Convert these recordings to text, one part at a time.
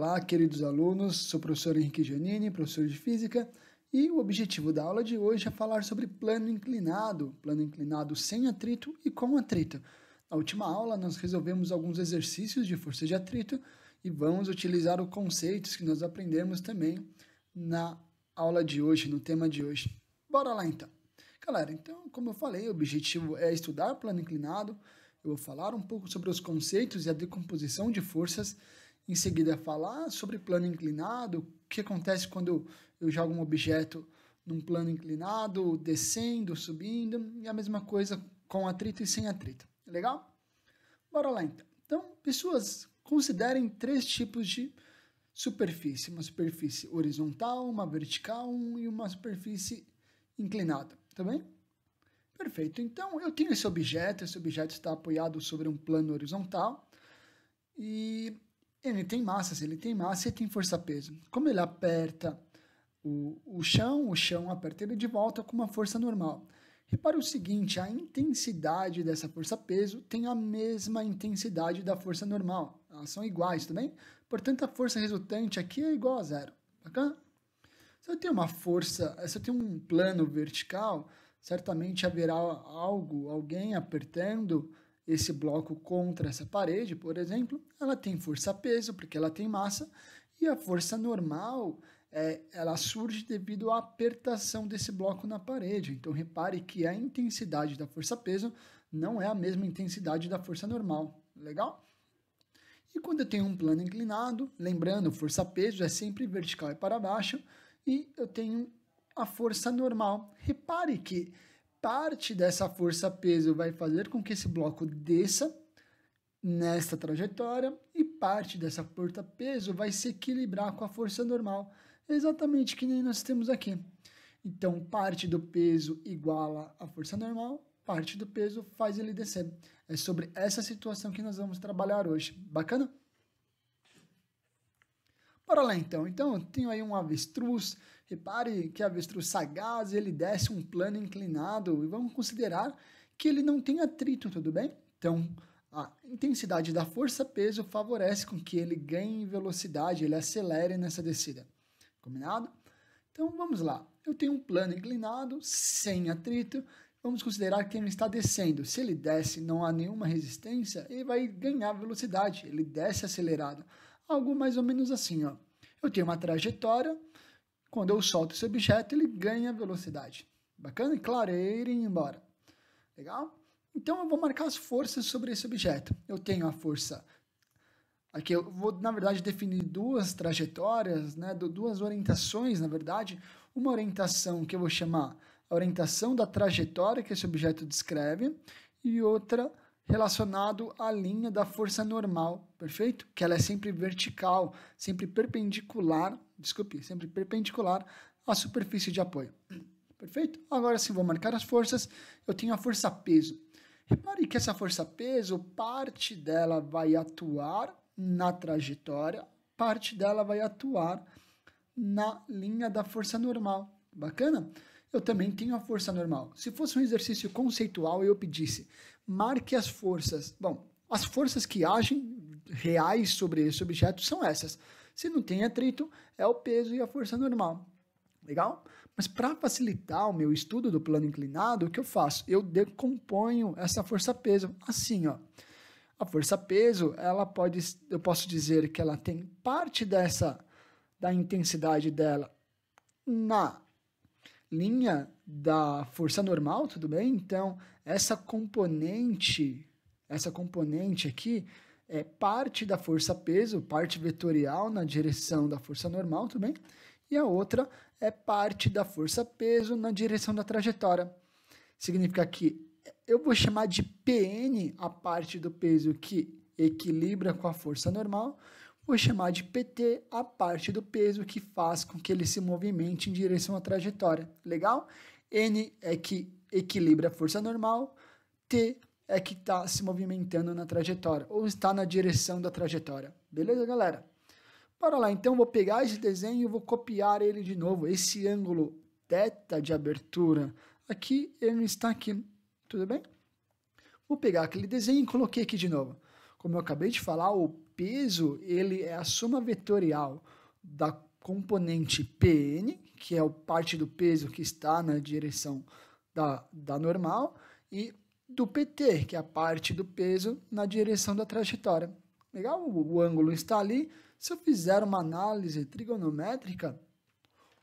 Olá, queridos alunos, sou o professor Henrique Giannini, professor de Física, e o objetivo da aula de hoje é falar sobre plano inclinado sem atrito e com atrito. Na última aula, nós resolvemos alguns exercícios de força de atrito e vamos utilizar os conceitos que nós aprendemos também na aula de hoje, no tema de hoje. Bora lá então. Galera, então, como eu falei, o objetivo é estudar plano inclinado. Eu vou falar um pouco sobre os conceitos e a decomposição de forças. Em seguida, falar sobre plano inclinado, o que acontece quando eu jogo um objeto num plano inclinado, descendo, subindo, e a mesma coisa com atrito e sem atrito. Legal? Bora lá então. Então, pessoas, considerem 3 tipos de superfície. Uma superfície horizontal, uma vertical e uma superfície inclinada. Tá bem? Perfeito. Então, eu tenho esse objeto está apoiado sobre um plano horizontal e ele tem massa, se ele tem massa, ele tem força-peso. Como ele aperta o chão aperta ele de volta com uma força normal. Repare o seguinte, a intensidade dessa força-peso tem a mesma intensidade da força normal. Elas são iguais, tá bem? Portanto, a força resultante aqui é igual a zero. Bacana? Se eu tenho uma força, se eu tenho um plano vertical, certamente haverá alguém apertando esse bloco contra essa parede, por exemplo. Ela tem força-peso, porque ela tem massa, e a força normal, ela surge devido à apertação desse bloco na parede. Então, repare que a intensidade da força-peso não é a mesma intensidade da força normal. Legal? E quando eu tenho um plano inclinado, lembrando, força-peso é sempre vertical e para baixo, e eu tenho a força normal. Repare que parte dessa força-peso vai fazer com que esse bloco desça nesta trajetória e parte dessa força-peso vai se equilibrar com a força normal, exatamente que nem nós temos aqui. Então, parte do peso iguala a força normal, parte do peso faz ele descer. É sobre essa situação que nós vamos trabalhar hoje. Bacana? Bora lá então. Então, eu tenho aí um avestruz. Repare que avestruz sagaz, ele desce um plano inclinado e vamos considerar que ele não tem atrito, tudo bem? Então, a intensidade da força-peso favorece com que ele ganhe velocidade, ele acelere nessa descida. Combinado? Então, vamos lá. Eu tenho um plano inclinado, sem atrito. Vamos considerar que ele está descendo. Se ele desce, não há nenhuma resistência, ele vai ganhar velocidade, ele desce acelerado. Algo mais ou menos assim, ó. Eu tenho uma trajetória, quando eu solto esse objeto, ele ganha velocidade. Bacana? E claro, ele iria embora. Legal? Então, eu vou marcar as forças sobre esse objeto. Eu tenho a força... Aqui eu vou, na verdade, definir 2 trajetórias, né? 2 orientações, na verdade. Uma orientação que eu vou chamar a orientação da trajetória que esse objeto descreve e outra relacionado à linha da força normal, perfeito? Que ela é sempre vertical, sempre perpendicular à superfície de apoio. Perfeito? Agora sim, vou marcar as forças. Eu tenho a força-peso. Repare que essa força-peso, parte dela vai atuar na trajetória, parte dela vai atuar na linha da força normal. Bacana? Eu também tenho a força normal. Se fosse um exercício conceitual e eu pedisse, marque as forças. Bom, as forças que agem reais sobre esse objeto são essas. Se não tem atrito, é o peso e a força normal. Legal? Mas para facilitar o meu estudo do plano inclinado, o que eu faço? Eu decomponho essa força-peso assim, ó. A força-peso, eu posso dizer que ela tem parte da intensidade dela na linha da força normal, tudo bem? Então, essa componente aqui é parte da força-peso, parte vetorial na direção da força normal, tudo bem? E a outra é parte da força-peso na direção da trajetória. Significa que eu vou chamar de PN a parte do peso que equilibra com a força normal, vou chamar de PT a parte do peso que faz com que ele se movimente em direção à trajetória. Legal? N é que equilibra a força normal, T é que está se movimentando na trajetória, ou está na direção da trajetória. Beleza, galera? Bora lá, então vou pegar esse desenho e vou copiar ele de novo. Esse ângulo θ de abertura, aqui ele está aqui, tudo bem? Vou pegar aquele desenho e coloquei aqui de novo. Como eu acabei de falar, o peso ele é a soma vetorial da componente Pn, que é a parte do peso que está na direção da normal, e do PT, que é a parte do peso na direção da trajetória. Legal? O ângulo está ali. Se eu fizer uma análise trigonométrica,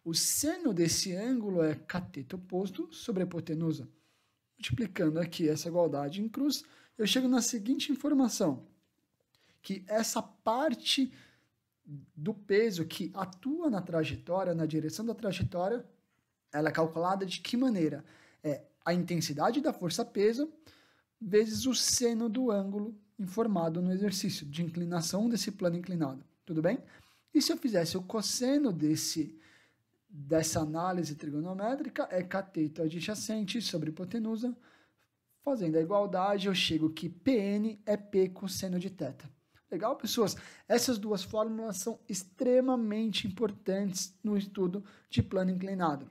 o seno desse ângulo é cateto oposto sobre a hipotenusa. Multiplicando aqui essa igualdade em cruz, eu chego na seguinte informação, que essa parte do peso que atua na trajetória, na direção da trajetória, ela é calculada de que maneira? É a intensidade da força-peso vezes o seno do ângulo informado no exercício, de inclinação desse plano inclinado. Tudo bem? E se eu fizesse o cosseno dessa análise trigonométrica, é cateto adjacente sobre hipotenusa. Fazendo a igualdade, eu chego que Pn é P cosseno de θ. Legal, pessoas? Essas duas fórmulas são extremamente importantes no estudo de plano inclinado.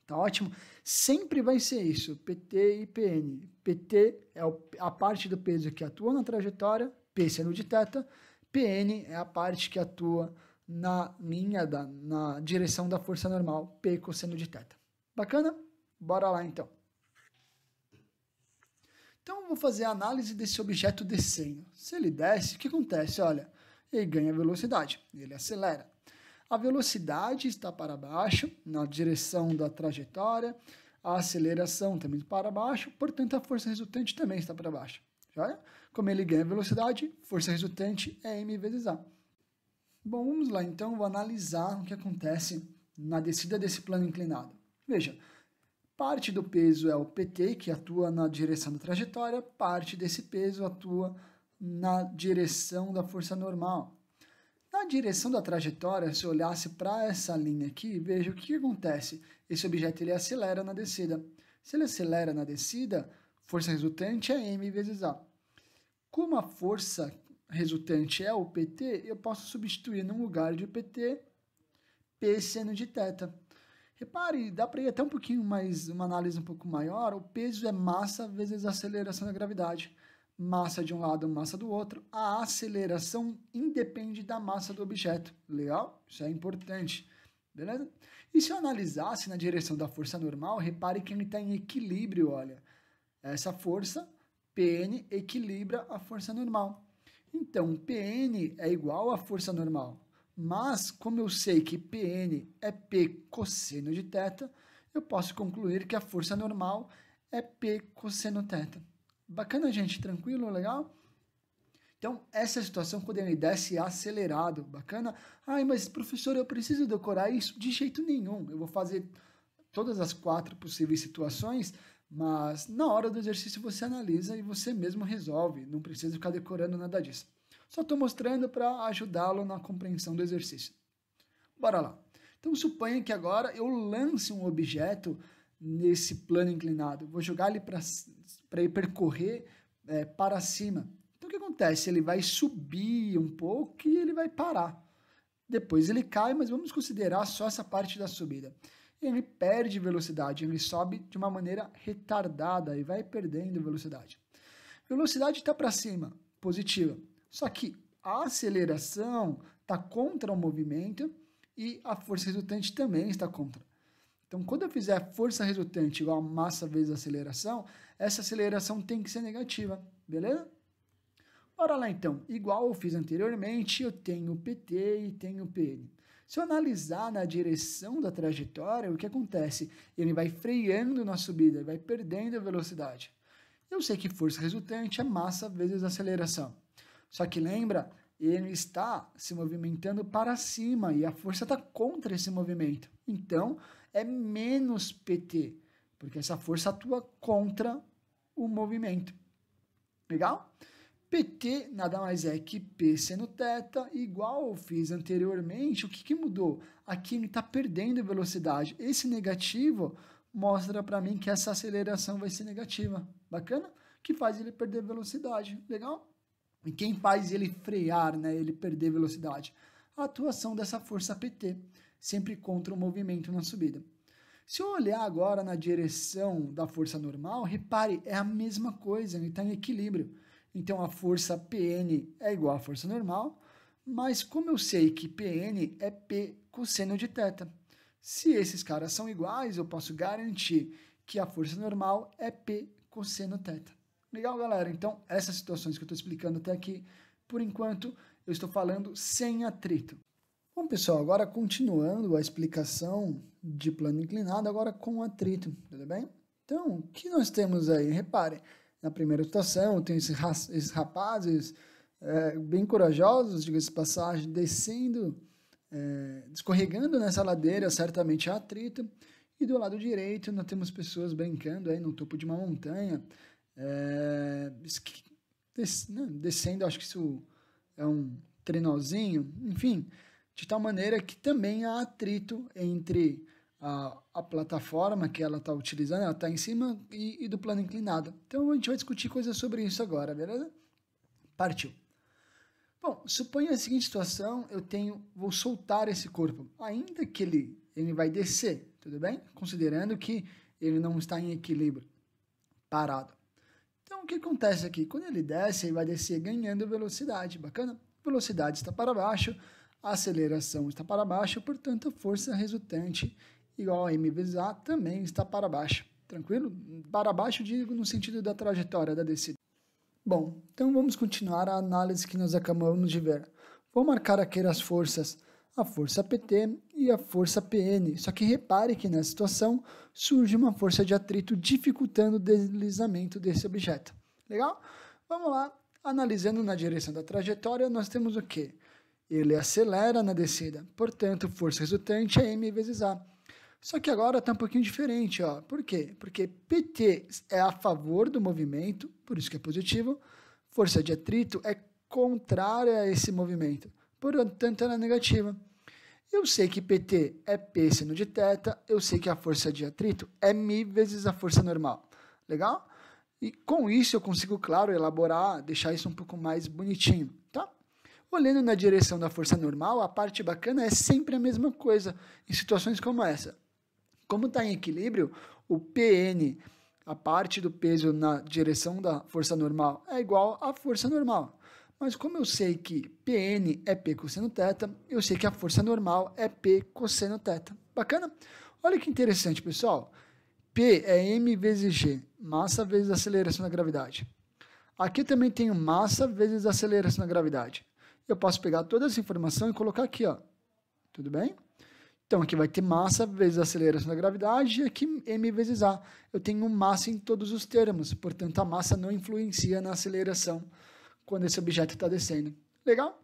Tá ótimo? Sempre vai ser isso, PT e PN. PT é a parte do peso que atua na trajetória, P seno de θ. PN é a parte que atua na direção da força normal, P cosseno de θ. Bacana? Bora lá, então. Então, eu vou fazer a análise desse objeto descendo. Se ele desce, o que acontece? Olha, ele ganha velocidade, ele acelera. A velocidade está para baixo, na direção da trajetória, a aceleração também para baixo, portanto, a força resultante também está para baixo. Já? Como ele ganha velocidade, força resultante é m vezes a. Bom, vamos lá, então, vou analisar o que acontece na descida desse plano inclinado. Veja, parte do peso é o PT, que atua na direção da trajetória, parte desse peso atua na direção da força normal. Na direção da trajetória, se eu olhasse para essa linha aqui, veja o que acontece. Esse objeto ele acelera na descida. Se ele acelera na descida, força resultante é m vezes a. Como a força resultante é o PT, eu posso substituir no lugar de PT, P seno de θ. Repare, dá para ir até um pouquinho mais, uma análise um pouco maior, o peso é massa vezes a aceleração da gravidade. Massa de um lado, massa do outro. A aceleração independe da massa do objeto. Legal? Isso é importante. Beleza? E se eu analisasse na direção da força normal, repare que ele está em equilíbrio, olha. Essa força, Pn, equilibra a força normal. Então, Pn é igual à força normal. Mas, como eu sei que Pn é P cosseno de θ, eu posso concluir que a força normal é P cosseno θ. Bacana, gente? Tranquilo? Legal? Então, essa é a situação quando ele desce acelerado. Bacana? Ai, mas professor, eu preciso decorar isso? De jeito nenhum. Eu vou fazer todas as 4 possíveis situações, mas na hora do exercício você analisa e você mesmo resolve. Não precisa ficar decorando nada disso. Só estou mostrando para ajudá-lo na compreensão do exercício. Bora lá. Então, suponha que agora eu lance um objeto nesse plano inclinado. Vou jogar ele para ele percorrer para cima. Então, o que acontece? Ele vai subir um pouco e ele vai parar. Depois ele cai, mas vamos considerar só essa parte da subida. Ele perde velocidade, ele sobe de uma maneira retardada e vai perdendo velocidade. Velocidade está para cima, positiva. Só que a aceleração está contra o movimento e a força resultante também está contra. Então, quando eu fizer força resultante igual a massa vezes aceleração, essa aceleração tem que ser negativa, beleza? Bora lá então, igual eu fiz anteriormente, eu tenho PT e tenho PN. Se eu analisar na direção da trajetória, o que acontece? Ele vai freando na subida, ele vai perdendo a velocidade. Eu sei que força resultante é massa vezes aceleração. Só que lembra, ele está se movimentando para cima e a força está contra esse movimento. Então, é menos PT, porque essa força atua contra o movimento. Legal? PT nada mais é que P seno θ, igual eu fiz anteriormente. O que mudou? Aqui ele está perdendo velocidade. Esse negativo mostra para mim que essa aceleração vai ser negativa. Bacana? Que faz ele perder velocidade. Legal? E quem faz ele frear, né, ele perder velocidade? A atuação dessa força PT, sempre contra o movimento na subida. Se eu olhar agora na direção da força normal, repare, é a mesma coisa, ele está em equilíbrio. Então, a força Pn é igual à força normal, mas como eu sei que Pn é P cosseno de θ, se esses caras são iguais, eu posso garantir que a força normal é P cosseno θ. Legal, galera? Então, essas situações que eu estou explicando até aqui, por enquanto, eu estou falando sem atrito. Bom, pessoal, agora continuando a explicação de plano inclinado, agora com atrito, tudo bem? Então, o que nós temos aí? Reparem, na primeira situação, tem esses rapazes bem corajosos, diga-se de passagem, descendo, escorregando nessa ladeira, certamente há atrito, e do lado direito nós temos pessoas brincando aí no topo de uma montanha, descendo, acho que isso é um trenózinho, enfim, de tal maneira que também há atrito entre a plataforma que ela está utilizando, ela está em cima e do plano inclinado. Então a gente vai discutir coisas sobre isso agora, beleza? Partiu. Bom, suponha a seguinte situação, vou soltar esse corpo, ainda que ele vai descer, tudo bem? Considerando que ele não está em equilíbrio, parado. Então o que acontece aqui? Quando ele desce, ele vai descer ganhando velocidade, bacana? Velocidade está para baixo, a aceleração está para baixo, portanto a força resultante igual a m vezes a também está para baixo, tranquilo? Para baixo digo no sentido da trajetória da descida. Bom, então vamos continuar a análise que nós acabamos de ver. Vou marcar aqui as forças, a força PT e a força PN, só que repare que nessa situação surge uma força de atrito dificultando o deslizamento desse objeto. Legal? Vamos lá, analisando na direção da trajetória, nós temos o quê? Ele acelera na descida, portanto, força resultante é m vezes a. Só que agora está um pouquinho diferente, ó. Por quê? Porque PT é a favor do movimento, por isso que é positivo, força de atrito é contrária a esse movimento, portanto ela é negativa. Eu sei que PT é P seno de θ, eu sei que a força de atrito é μ vezes a força normal. Legal? E com isso eu consigo, claro, elaborar, deixar isso um pouco mais bonitinho, tá? Olhando na direção da força normal, a parte bacana é sempre a mesma coisa em situações como essa. Como está em equilíbrio, o Pn, a parte do peso na direção da força normal, é igual à força normal. Mas como eu sei que Pn é P cosseno θ, eu sei que a força normal é P cosseno θ. Bacana? Olha que interessante, pessoal. P é m vezes g, massa vezes aceleração da gravidade. Aqui também tenho massa vezes aceleração da gravidade. Eu posso pegar toda essa informação e colocar aqui, ó. Tudo bem? Então, aqui vai ter massa vezes aceleração da gravidade e aqui m vezes a. Eu tenho massa em todos os termos, portanto, a massa não influencia na aceleração quando esse objeto está descendo. Legal?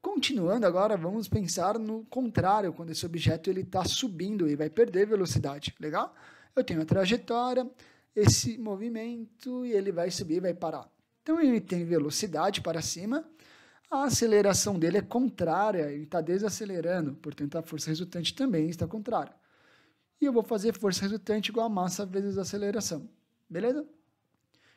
Continuando agora, vamos pensar no contrário, quando esse objeto está subindo e vai perder velocidade. Legal? Eu tenho a trajetória, esse movimento, e ele vai subir e vai parar. Então, ele tem velocidade para cima, a aceleração dele é contrária, ele está desacelerando, portanto a força resultante também está contrária. E eu vou fazer força resultante igual a massa vezes aceleração, beleza?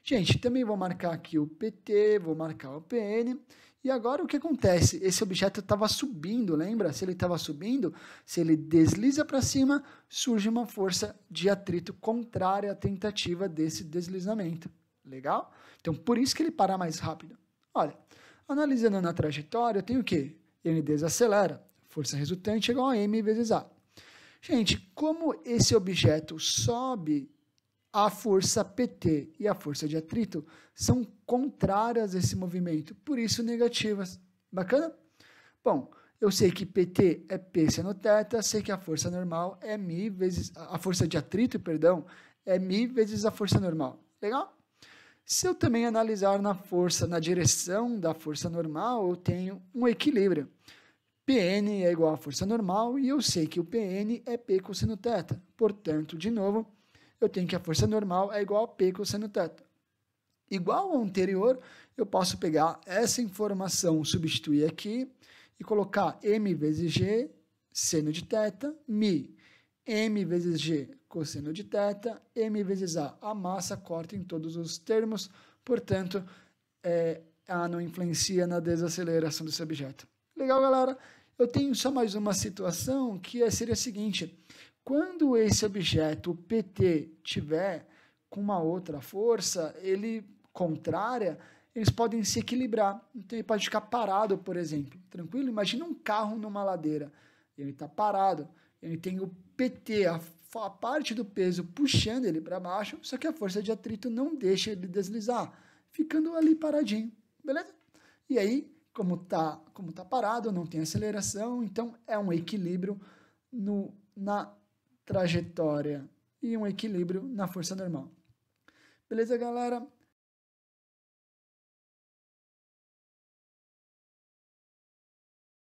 Gente, também vou marcar aqui o PT, vou marcar o PN, e agora o que acontece? Esse objeto estava subindo, lembra? Se ele estava subindo, se ele desliza para cima, surge uma força de atrito contrária à tentativa desse deslizamento, legal? Então por isso que ele para mais rápido. Olha, analisando na trajetória, eu tenho o quê? Ele desacelera. Força resultante é igual a m vezes a. Gente, como esse objeto sobe, a força PT e a força de atrito são contrárias a esse movimento, por isso negativas. Bacana? Bom, eu sei que PT é P seno θ, sei que a força normal é μ vezes... A força de atrito, perdão, é μ vezes a força normal. Legal? Se eu também analisar na direção da força normal, eu tenho um equilíbrio. Pn é igual à força normal e eu sei que o Pn é P cosseno θ. Portanto, de novo, eu tenho que a força normal é igual a P cosseno θ. Igual ao anterior, eu posso pegar essa informação, substituir aqui e colocar m vezes g seno de θ, μ, m vezes g cosseno de θ, m vezes a. A massa corta em todos os termos, portanto, a não influencia na desaceleração desse objeto. Legal, galera? Eu tenho só mais uma situação que seria a seguinte. Quando esse objeto, o PT, tiver com uma outra força, ele contrária, eles podem se equilibrar. Então ele pode ficar parado, por exemplo, tranquilo? Imagina um carro numa ladeira, ele está parado, ele tem o PT, a parte do peso puxando ele para baixo, só que a força de atrito não deixa ele deslizar, ficando ali paradinho, beleza? E aí, como tá parado, não tem aceleração, então é um equilíbrio na trajetória e um equilíbrio na força normal. Beleza, galera?